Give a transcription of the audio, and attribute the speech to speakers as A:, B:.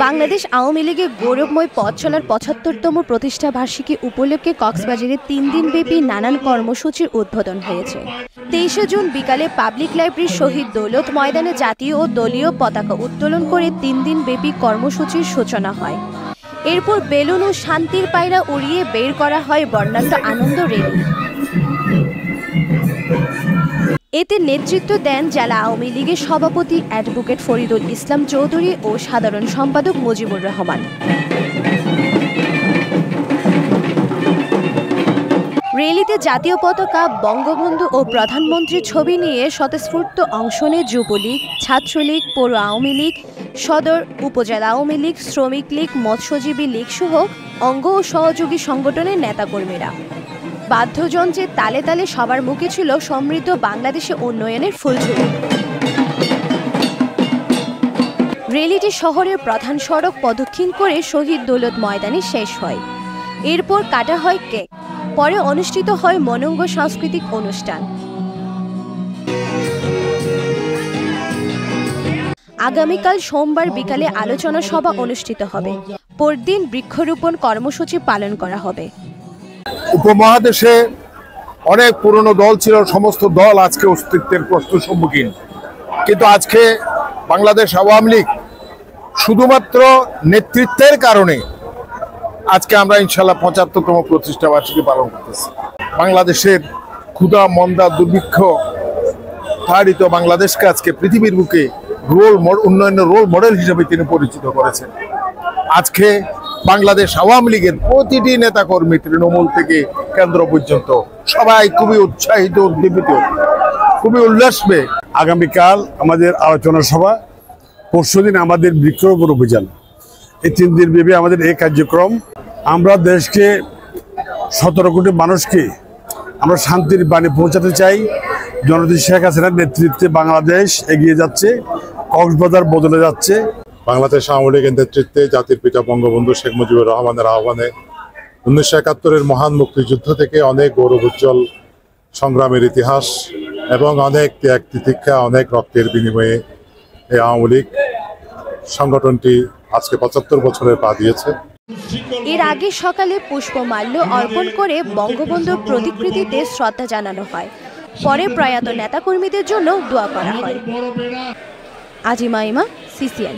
A: বাংলাদেশ আওয়ামী লীগের গৌরবময় পথ চলার ৭৫তম প্রতিষ্ঠা বার্ষিকী উপলক্ষে কক্সবাজারে ৩ দিনব্যাপী নানান কর্মসূচির উদ্বোধন হয়েছে। ২৩ জুন বিকালে পাবলিক লাইব্রেরির শহীদ দৌলত ময়দানে জাতীয় ও দলীয় পতাকা উত্তোলন করে ৩ দিনব্যাপী কর্মসূচির সূচনা হয়। এরপর বেলুন ও শান্তির পায়রা উড়িয়ে বের করা হয় বর্ণাঢ্য আনন্দ র্যালি। এতে নেতৃত্ব দেন জেলা আওয়ামী লীগের সভাপতি অ্যাডভোকেট ফরিদুল ইসলাম চৌধুরী ও সাধারণ সম্পাদক মুজিবুর রহমান। র্যালিতে জাতীয় পতাকা, বঙ্গবন্ধু ও প্রধানমন্ত্রীর ছবি নিয়ে স্বতঃস্ফূর্ত অংশ নেয় যুবলীগ, ছাত্রলীগ, পৌর আওয়ামী লীগ, সদর উপজেলা আওয়ামী লীগ, শ্রমিক লীগ, মৎস্যজীবী লীগ সহ অঙ্গ ও সহযোগী সংগঠনের নেতাকর্মীরা। বাদ্যযন্ত্রের তালে তালে সবার মুখে ছিল সমৃদ্ধ বাংলাদেশে উন্নয়নের ফুলঝুরি। র্যালিটি শহরের প্রধান সড়ক প্রদক্ষিণ করে শহীদ দৌলত ময়দানে শেষ হয়। এরপর কাটা হয় কেক। পরে অনুষ্ঠিত হয় মনোঙ্গ সাংস্কৃতিক অনুষ্ঠান। আগামীকাল সোমবার বিকালে আলোচনা সভা অনুষ্ঠিত হবে। পরদিন বৃক্ষরোপণ কর্মসূচি পালন করা হবে।
B: উপমহাদেশে অনেক পুরনো দল ছিল, সমস্ত দল আজকে অস্তিত্বের প্রশ্নের সম্মুখীন। কিন্তু আজকে বাংলাদেশ আওয়ামী লীগ শুধুমাত্র নেতৃত্বের কারণে আজকে আমরা ইনশাল্লাহ ৭৫তম প্রতিষ্ঠা বার্ষিকী পালন করতেছি। বাংলাদেশের ক্ষুধা, মন্দা, দুর্ভিক্ষ তাড়িত বাংলাদেশকে আজকে পৃথিবীর বুকে উন্নয়নের রোল মডেল হিসেবে তিনি পরিচিত করেছেন। আজকে বাংলাদেশ আওয়ামী লীগের প্রতিটি নেতাকর্মী তৃণমূল থেকে কেন্দ্র পর্যন্ত সবাই খুবই উৎসাহিত, উদ্দীপিত, খুবই উল্লাস পেয়ে।
C: আগামীকাল আমাদের আলোচনা সভা, পরশুদিন আমাদের বৃক্ষরোপণ অভিযান, এই 3 দিন ব্যাপী আমাদের এই কার্যক্রম। আমরা দেশকে 17 কোটি মানুষকে আমরা শান্তির বাণী পৌঁছাতে চাই। জননেত্রী শেখ হাসিনার নেতৃত্বে বাংলাদেশ এগিয়ে যাচ্ছে, কক্সবাজার বদলে যাচ্ছে।
D: বাংলাদেশ আওয়ামী লীগের নেতৃত্বে জাতির পিতা বঙ্গবন্ধু শেখ মুজিবুর রহমানের আহ্বানে 1971-এর মহান মুক্তিযুদ্ধ থেকে অনেক গৌরবোজ্জ্বল সংগ্রামের ইতিহাস এবং অনেক ত্যাগ তিতিক্ষা, অনেক রক্তের বিনিময়ে এই আওয়ামী লীগ সংগঠনটি আজকে ৭৫ বছরের পা দিয়েছে।
A: এর আগে সকালে পুষ্পমাল্য অর্পণ করে বঙ্গবন্ধুর প্রতিকৃতিতে শ্রদ্ধা জানানো হয়। পরে প্রয়াত নেতাকর্মীদের জন্য দোয়া করা হয়। আজিমা ইমা, CCN।